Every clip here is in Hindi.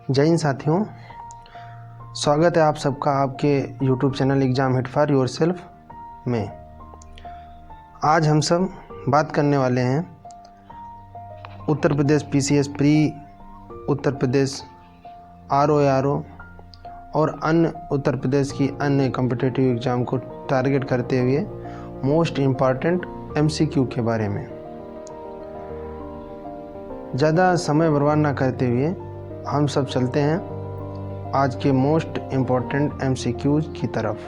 जय हिंद साथियों, स्वागत है आप सबका आपके YouTube channel exam hit for yourself में। आज हम सब बात करने वाले हैं Uttar Pradesh PCS pre, Uttar Pradesh RO और अन्य उत्तर प्रदेश की अन्य कॉम्पिटिटिव एग्ज़ाम को टारगेट करते हुए मोस्ट इम्पॉर्टेंट MCQ के बारे में। ज़्यादा समय बर्बाद ना करते हुए हम सब चलते हैं आज के मोस्ट इम्पॉर्टेंट MCQ की तरफ।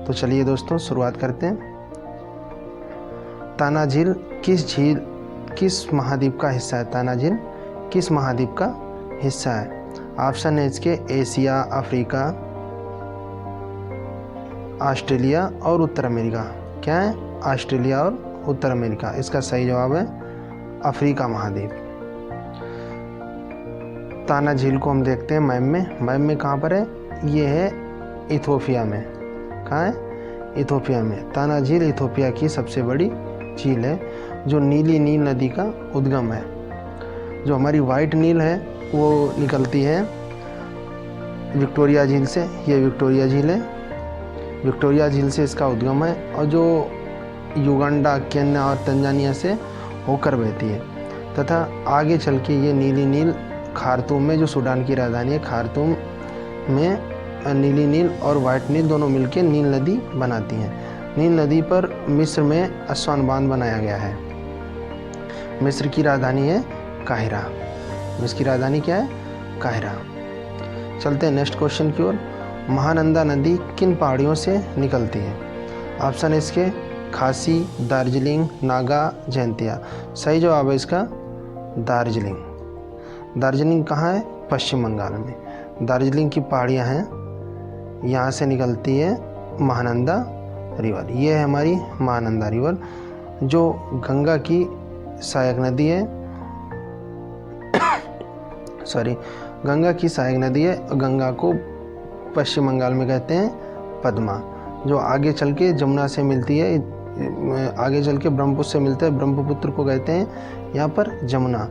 तो चलिए दोस्तों शुरुआत करते हैं। ताना झील किस महाद्वीप का हिस्सा है? ताना झील किस महाद्वीप का हिस्सा है? ऑप्शन है इसके एशिया, अफ्रीका, ऑस्ट्रेलिया और उत्तर अमेरिका। क्या है? ऑस्ट्रेलिया और उत्तर अमेरिका। इसका सही जवाब है अफ्रीका महाद्वीप। ताना झील को हम देखते हैं मैप में कहाँ पर है? ये है इथोपिया में। कहाँ है? इथोपिया में। ताना झील इथोपिया की सबसे बड़ी झील है जो नीली नील नदी का उद्गम है। जो हमारी वाइट नील है वो निकलती है विक्टोरिया झील से। ये विक्टोरिया झील है, विक्टोरिया झील से इसका उद्गम है और जो युगांडा, केन्या और तंजानिया से होकर बहती है तथा आगे चल के ये नीली नील खार्तूम में, जो सूडान की राजधानी है खार्तूम में, नीली नील और वाइट नील दोनों मिलकर नील नदी बनाती हैं। नील नदी पर मिस्र में अस्वान बांध बनाया गया है। मिस्र की राजधानी है काहिरा। मिस्र की राजधानी क्या है? काहिरा। चलते हैं नेक्स्ट क्वेश्चन की ओर। महानंदा नदी किन पहाड़ियों से निकलती है? ऑप्शन है इसके खासी, दार्जिलिंग, नागा, जयंतिया। सही जवाब है इसका दार्जिलिंग। दार्जिलिंग कहाँ है? पश्चिम बंगाल में। दार्जिलिंग की पहाड़ियाँ हैं, यहाँ से निकलती है महानंदा रिवर। ये है हमारी महानंदा रिवर जो गंगा की सहायक नदी है। गंगा की सहायक नदी है। गंगा को पश्चिम बंगाल में कहते हैं पद्मा। जो आगे चल के जमुना से मिलती है, आगे चल के ब्रह्मपुत्र से मिलते हैं, ब्रह्मपुत्र को कहते हैं यहाँ पर जमुना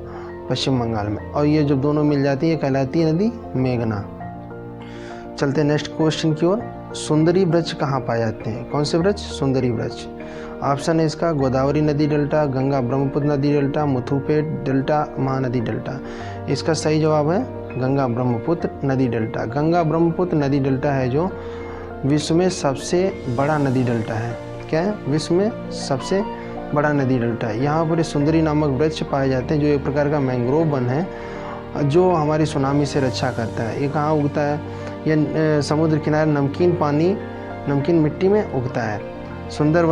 पश्चिम बंगाल में। और ये जब दोनों मिल जाती है कहलाती है नदी मेघना। चलते हैं नेक्स्ट क्वेश्चन की ओर। सुंदरी वृक्ष कहाँ पाए जाते हैं? कौन से वृक्ष? सुंदरी वृक्ष। ऑप्शन है इसका गोदावरी नदी डेल्टा, गंगा ब्रह्मपुत्र नदी delta, Muthupet delta, Mahanadi delta. इसका सही जवाब है गंगा ब्रह्मपुत्र नदी डेल्टा। गंगा ब्रह्मपुत्र नदी डेल्टा है जो विश्व में सबसे बड़ा नदी डेल्टा है। क्या है? विश्व में सबसे बड़ा नदी डेल्टा है। यहाँ पर सुंदरी नामक वृक्ष पाए जाते हैं जो एक प्रकार का मैंग्रोव वन है जो हमारी सुनामी से रक्षा करता है। ये कहाँ उगता है? ये समुद्र किनारे नमकीन मिट्टी में उगता है। सुंदर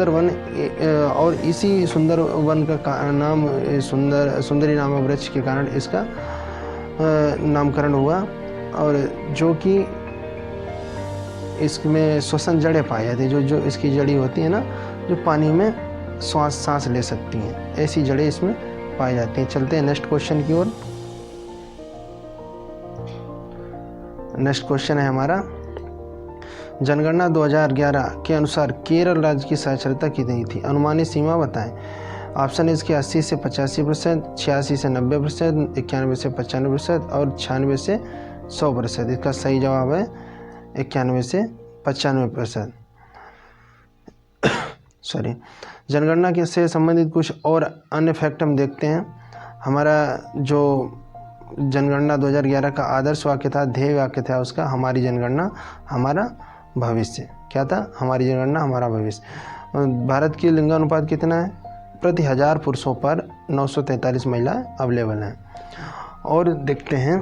वन और इसी सुंदर वन का नाम सुंदरी नामक वृक्ष के कारण इसका नामकरण हुआ। और जो कि इसमें श्वसन जड़ें पाई जाती है, जो इसकी जड़ी होती है ना, जो पानी में सांस ले सकती हैं, ऐसी जड़ें इसमें पाई जाती हैं। चलते हैं नेक्स्ट क्वेश्चन की ओर। नेक्स्ट क्वेश्चन है हमारा, जनगणना 2011 के अनुसार केरल राज्य की साक्षरता कितनी थी? अनुमानित सीमा बताएं। ऑप्शन है इसके 80 से 85%, 86 से 90%, 91 से 95% और 96 से 100%। इसका सही जवाब है 91 से 95%। जनगणना के से संबंधित कुछ और अन्य फैक्ट हम देखते हैं। हमारा जो जनगणना 2011 का आदर्श वाक्य था, ध्येय वाक्य था उसका, हमारी जनगणना हमारा भविष्य। क्या था? हमारी जनगणना हमारा भविष्य। भारत की लिंगानुपात कितना है? प्रति 1000 पुरुषों पर 943 महिलाएं अवेलेबल हैं। और देखते हैं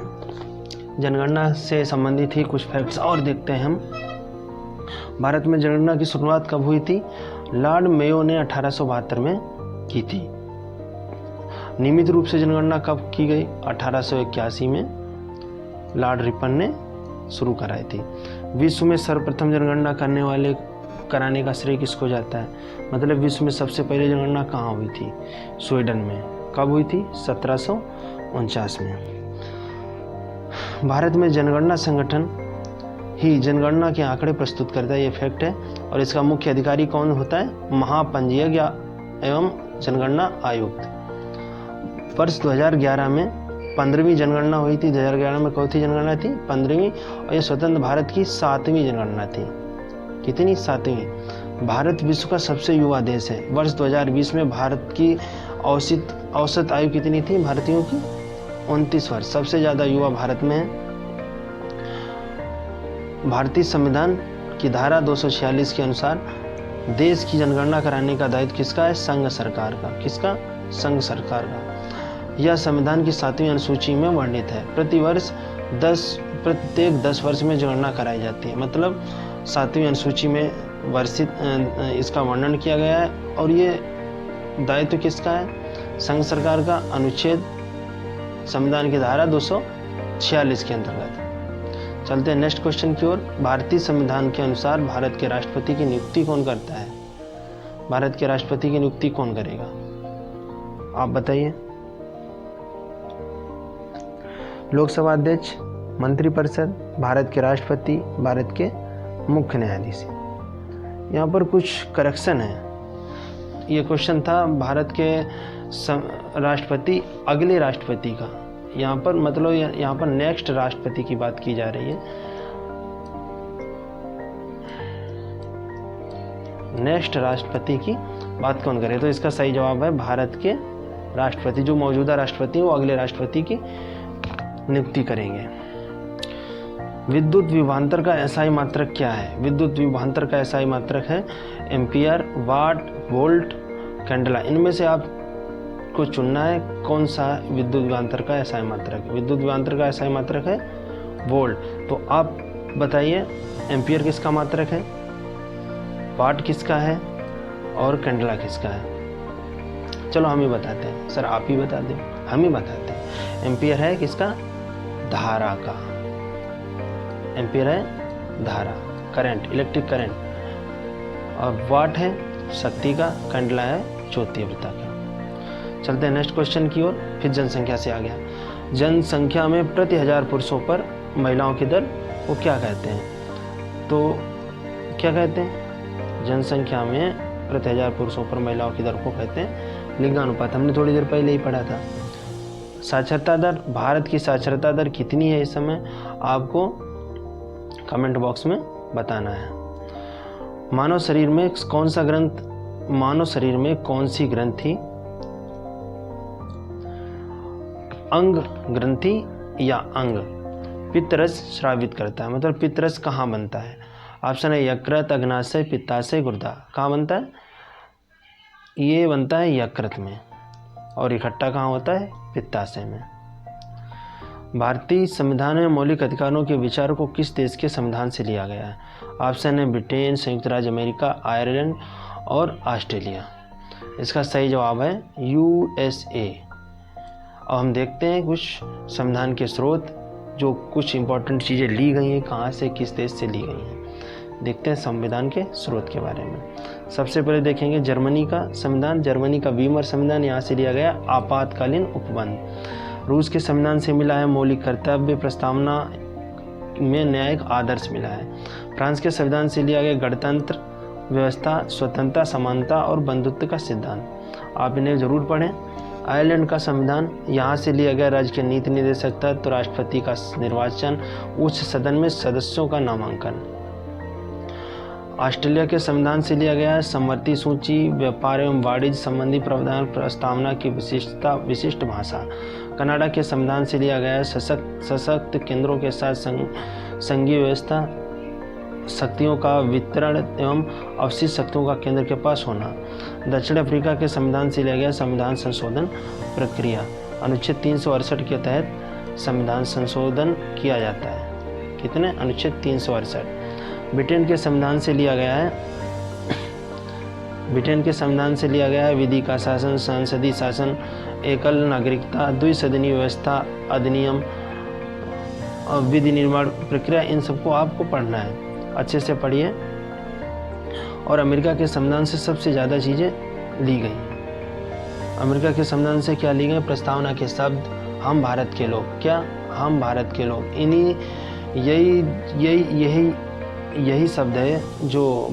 जनगणना से संबंधित ही कुछ फैक्ट्स और देखते हैं हम। भारत में जनगणना की शुरुआत कब हुई थी? लॉर्ड मेयो ने 1872 में की थी। नियमित रूप से जनगणना कब की गई? 1881 में लॉर्ड रिपन ने शुरू कराई थी। विश्व में सर्वप्रथम जनगणना कराने का श्रेय किसको जाता है? मतलब विश्व में सबसे पहले जनगणना कहाँ हुई थी? स्वीडन में। कब हुई थी? 1749 में। भारत में जनगणना संगठन ही जनगणना के आंकड़े प्रस्तुत करता है, ये फैक्ट है। और इसका मुख्य अधिकारी कौन होता है? महापंजीयक एवं जनगणना आयुक्त। वर्ष 2011 में 15वीं जनगणना हुई थी। 2011 में कौन सी जनगणना थी? 15वीं। और ये स्वतंत्र भारत की 7वीं जनगणना थी। कितनी? 7वीं। भारत विश्व का सबसे युवा देश है। वर्ष 2020 में भारत की औसत आयु कितनी थी भारतीयों की? 29 वर्ष। सबसे ज़्यादा युवा भारत में है। भारतीय संविधान की धारा 246 के अनुसार देश की जनगणना कराने का दायित्व किसका है? संघ सरकार का। किसका? संघ सरकार का। यह संविधान की 7वीं अनुसूची में वर्णित है। प्रत्येक 10 वर्ष में जनगणना कराई जाती है। मतलब 7वीं अनुसूची में वर्षित इसका वर्णन किया गया है। और ये दायित्व किसका है? संघ सरकार का। अनुच्छेद संविधान की धारा 246 के अंतर्गत। चलते हैं नेक्स्ट क्वेश्चन की ओर। भारतीय संविधान के अनुसार भारत के राष्ट्रपति की नियुक्ति कौन करता है? भारत के राष्ट्रपति की नियुक्ति कौन करेगा? आप बताइए। लोकसभा अध्यक्ष, मंत्रिपरिषद, भारत के राष्ट्रपति, भारत के मुख्य न्यायाधीश। यहाँ पर कुछ करेक्शन है। ये क्वेश्चन था भारत के राष्ट्रपति, अगले राष्ट्रपति का। यहाँ पर मतलब यहाँ पर नेक्स्ट राष्ट्रपति की बात की जा रही है। नेक्स्ट राष्ट्रपति की बात कौन करे? तो इसका सही जवाब है भारत के राष्ट्रपति। जो मौजूदा राष्ट्रपति हैं वो अगले राष्ट्रपति की नियुक्ति करेंगे। विद्युत विभवांतर का एसआई मात्रक क्या है? विद्युत विभवांतर का एसआई मात्रक है एम्पियर, वाट, वोल्ट, कैंडेला। इनमें से आप को चुनना है कौन सा विद्युत विभवांतर का एसआई मात्रक है। विद्युत विभवांतर का एसआई मात्रक है वोल्ट। तो आप बताइए एम्पियर किसका मात्रक है, वाट किसका है और कैंडेला किसका है? चलो हम ही बताते हैं। सर आप ही बता दें। हम ही बताते हैं। एम्पियर है किसका? धारा का। एम्पियर है धारा, करंट, इलेक्ट्रिक करंट। और वाट है शक्ति का, कैंडेला है ज्योति तीव्रता का। चलते हैं नेक्स्ट क्वेश्चन की ओर। फिर जनसंख्या से आ गया। जनसंख्या में प्रति 1000 पुरुषों पर महिलाओं की दर को क्या कहते हैं? तो क्या कहते हैं? जनसंख्या में प्रति 1000 पुरुषों पर महिलाओं की दर को कहते हैं लिंगानुपात। हमने थोड़ी देर पहले ही पढ़ा था। साक्षरता दर, भारत की साक्षरता दर कितनी है इस समय? आपको कमेंट बॉक्स में बताना है। मानव शरीर में कौन सा ग्रंथ, मानव शरीर में कौन सी ग्रंथि अंग ग्रंथि या अंग पित्तरस स्रावित करता है? मतलब पित्तरस कहाँ बनता है? ऑप्शन है यकृत, अग्नाशय, पित्ताशय, गुर्दा। कहाँ बनता है? ये बनता है यकृत में। और इकट्ठा कहाँ होता है? पित्ताशय में। भारतीय संविधान में मौलिक अधिकारों के विचार को किस देश के संविधान से लिया गया है? ऑप्शन है ब्रिटेन, संयुक्त राज्य अमेरिका, आयरलैंड और ऑस्ट्रेलिया। इसका सही जवाब है USA। अब हम देखते हैं कुछ संविधान के स्रोत, जो कुछ इंपॉर्टेंट चीज़ें ली गई हैं, कहाँ से, किस देश से ली गई हैं। देखते हैं संविधान के स्रोत के बारे में। सबसे पहले देखेंगे जर्मनी का संविधान। जर्मनी का वीमर संविधान, यहाँ से लिया गया आपातकालीन उपबंध। रूस के संविधान से मिला है मौलिक कर्तव्य, प्रस्तावना में न्यायिक आदर्श मिला है। फ्रांस के संविधान से लिया गया गणतंत्र व्यवस्था, स्वतंत्रता, समानता और बंधुत्व का सिद्धांत। आप इन्हें जरूर पढ़ें। आयरलैंड का संविधान, यहाँ से लिया गया राज्य के नीति निर्देशक तत्व, राष्ट्रपति का निर्वाचन, उच्च सदन में सदस्यों का नामांकन। ऑस्ट्रेलिया के संविधान से लिया गया है समवर्ती सूची, व्यापार एवं वाणिज्य संबंधी प्रावधान, प्रस्तावना की विशिष्टता, विशिष्ट भाषा। कनाडा के संविधान से लिया गया है सशक्त केंद्रों के साथ संघीय व्यवस्था, शक्तियों का वितरण एवं अवशिष्ट शक्तियों का केंद्र के पास होना। दक्षिण अफ्रीका के संविधान से लिया गया संविधान संशोधन प्रक्रिया। अनुच्छेद 368 के तहत संविधान संशोधन किया जाता है। कितने? अनुच्छेद 368। ब्रिटेन के संविधान से लिया गया है विधि का शासन, संसदीय शासन, एकल नागरिकता, द्विसदनीय व्यवस्था, अधिनियम और विधि निर्माण प्रक्रिया। इन सबको आपको पढ़ना है, अच्छे से पढ़िए। और अमेरिका के संविधान से सबसे ज़्यादा चीज़ें ली गई। अमेरिका के संविधान से क्या ली गई? प्रस्तावना के शब्द, हम भारत के लोग। क्या? हम भारत के लोग। इन्हीं यही शब्द है जो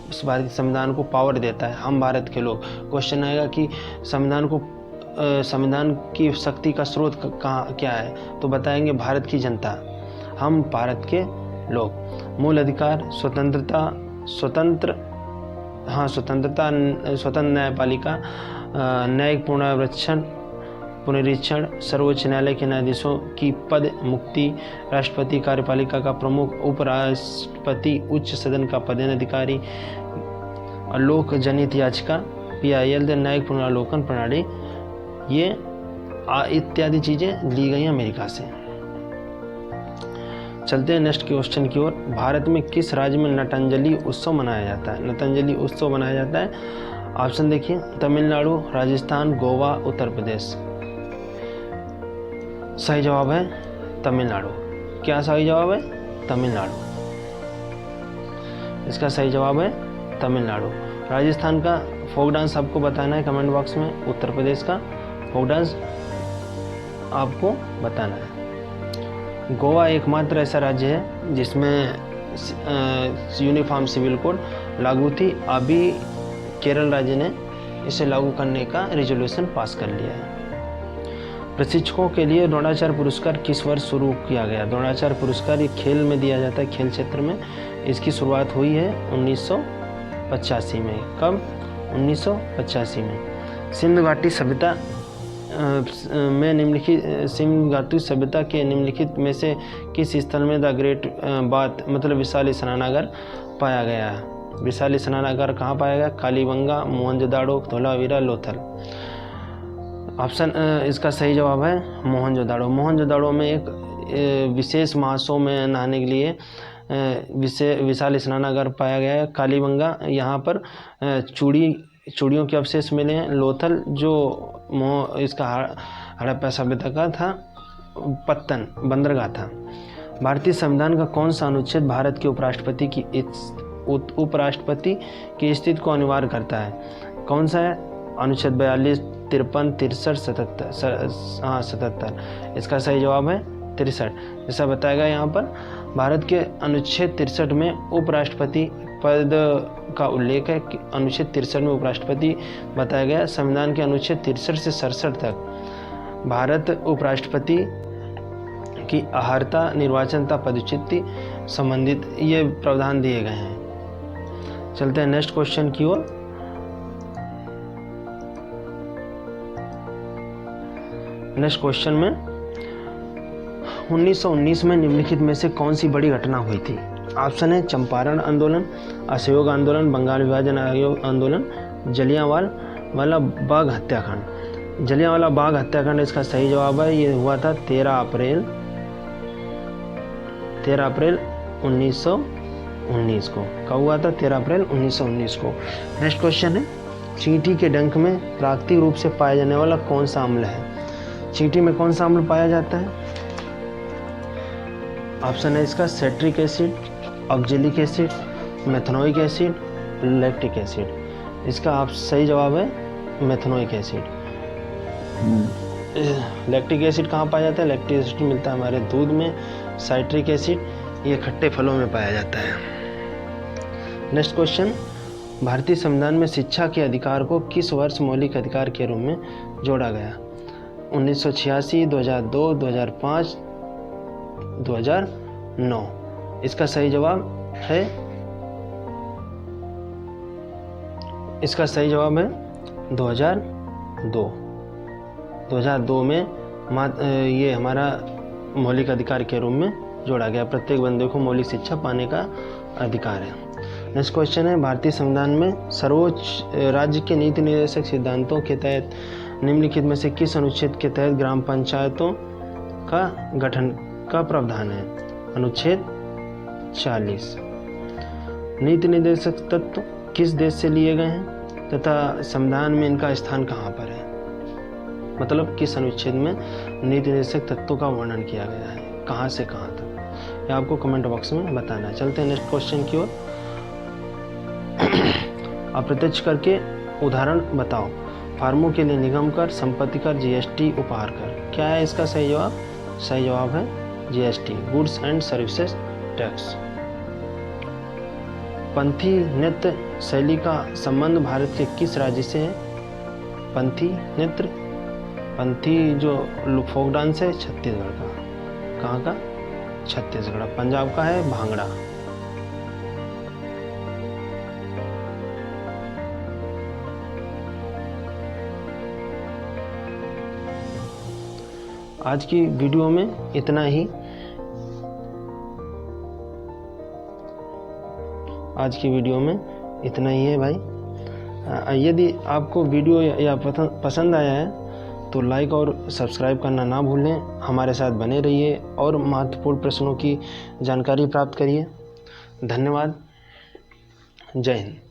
इस भारतीय संविधान को पावर देता है, हम भारत के लोग। क्वेश्चन आएगा कि संविधान को संविधान की शक्ति का स्रोत कहाँ क्या है, तो बताएंगे भारत की जनता, हम भारत के लोग। मूल अधिकार, स्वतंत्र न्यायपालिका, न्यायिक पुनरीक्षण, सर्वोच्च न्यायालय के न्यायाधीशों की पद मुक्ति, राष्ट्रपति कार्यपालिका का प्रमुख, उपराष्ट्रपति, उच्च सदन का पदाधिकारी, लोक जनहित याचिका, PIL, न्यायिक पुनरावलोकन प्रणाली, ये इत्यादि चीज़ें ली गई अमेरिका से। चलते हैं नेक्स्ट क्वेश्चन की ओर। भारत में किस राज्य में नटांजलि उत्सव मनाया जाता है? नटांजलि उत्सव मनाया जाता है, ऑप्शन देखिए, तमिलनाडु, राजस्थान, गोवा, उत्तर प्रदेश। सही जवाब है तमिलनाडु। क्या सही जवाब है? तमिलनाडु। इसका सही जवाब है तमिलनाडु। राजस्थान का फोक डांस आपको बताना है कमेंट बॉक्स में, उत्तर प्रदेश का फोक डांस आपको बताना है। गोवा एकमात्र ऐसा राज्य है जिसमें यूनिफॉर्म सिविल कोड लागू थी। अभी केरल राज्य ने इसे लागू करने का रेजोल्यूशन पास कर लिया है। प्रशिक्षकों के लिए द्रोणाचार्य पुरस्कार किस वर्ष शुरू किया गया? द्रोणाचार्य पुरस्कार ये खेल में दिया जाता है, खेल क्षेत्र में। इसकी शुरुआत हुई है 1985 में। कब? 1985 में। सिंधु घाटी सभ्यता में सिंधु घाटी सभ्यता के निम्नलिखित में से किस स्थल में द ग्रेट बाथ मतलब विशाल स्नानागार पाया गया है? विशाल स्नानागार कहाँ पाया गया? कालीबंगा, मोहनजोदाड़ो, धोलावीरा, लोथल। ऑप्शन इसका सही जवाब है मोहनजोदाड़ो। मोहनजोदाड़ो में एक विशेष महासों में नहाने के लिए विशाल स्नानागार पाया गया है। कालीबंगा यहाँ पर चूड़ियों के अवशेष मिले हैं। लोथल जो इसका हड़प्पा सभ्यता का था पत्तन बंदरगाह था। भारतीय संविधान का कौन सा अनुच्छेद भारत के उपराष्ट्रपति की स्थिति को अनिवार्य करता है? कौन सा है? अनुच्छेद 42, 53, 63, 77। इसका सही जवाब है 63। जैसा बताया गया यहाँ पर भारत के अनुच्छेद 63 में उपराष्ट्रपति पद का उल्लेख है। अनुच्छेद 63 में उपराष्ट्रपति बताया गया। संविधान के अनुच्छेद 63 से 67 तक भारत उपराष्ट्रपति की अहर्ता, निर्वाचनता, पदच्युति संबंधित ये प्रावधान दिए गए हैं। चलते हैं नेक्स्ट क्वेश्चन की ओर। नेक्स्ट क्वेश्चन में 1919 में निम्नलिखित में से कौन सी बड़ी घटना हुई थी? ऑप्शन है चंपारण आंदोलन, असहयोग आंदोलन, बंगाल विभाजन आंदोलन, जलियांवाला बाग हत्याकांड। जलियांवाला बाग हत्याकांड इसका सही जवाब है। ये हुआ था 13 अप्रैल 1919 को। कब हुआ था? 13 अप्रैल 1919 को। नेक्स्ट क्वेश्चन है चींटी के डंक में प्राकृतिक रूप से पाया जाने वाला कौन सा अम्ल है? चींटी में कौन सा अम्ल पाया जाता है? ऑप्शन है इसका सेट्रिक acid, oxalic acid, methanoic acid, lactic acid. इसका आप सही जवाब है मेथनोइक एसिड। लैक्टिक एसिड कहाँ पाया जाता है? लैक्टिक एसिड मिलता है हमारे दूध में। साइट्रिक एसिड ये खट्टे फलों में पाया जाता है। नेक्स्ट क्वेश्चन, भारतीय संविधान में शिक्षा के अधिकार को किस वर्ष मौलिक अधिकार के रूप में जोड़ा गया? 1986, 2002, 2005, 2009। इसका सही जवाब है 2002। 2002 में ये हमारा मौलिक अधिकार के रूप में जोड़ा गया। प्रत्येक बंदे को मौलिक शिक्षा पाने का अधिकार है। नेक्स्ट क्वेश्चन है भारतीय संविधान में सर्वोच्च राज्य के नीति निर्देशक सिद्धांतों के तहत निम्नलिखित में से किस अनुच्छेद के तहत ग्राम पंचायतों का गठन का प्रावधान है? अनुच्छेद 40। नीति निर्देशक तत्व किस देश से लिए गए हैं तथा संविधान में इनका स्थान कहाँ पर है? मतलब किस अनुच्छेद में नीति निर्देशक तत्वों का वर्णन किया गया है, कहाँ से कहाँ तक, यह आपको कमेंट बॉक्स में बताना है। चलते हैं नेक्स्ट क्वेश्चन की ओर। अप्रत्यक्ष करके उदाहरण बताओ। फार्मों के लिए निगम कर, संपत्ति कर, GST, उपहार कर। क्या है इसका सही जवाब? सही जवाब है GST, goods and services tax. Panthi नृत्य शैली का संबंध भारत के किस राज्य से है? पंथी नृत्य पंथी जो फोक डांस है छत्तीसगढ़ का। कहाँ का? छत्तीसगढ़। पंजाब का है भांगड़ा। आज की वीडियो में इतना ही। आज की वीडियो में इतना ही है भाई। यदि आपको वीडियो या पसंद आया है तो लाइक और सब्सक्राइब करना ना भूलें। हमारे साथ बने रहिए और महत्वपूर्ण प्रश्नों की जानकारी प्राप्त करिए। धन्यवाद। जय हिंद।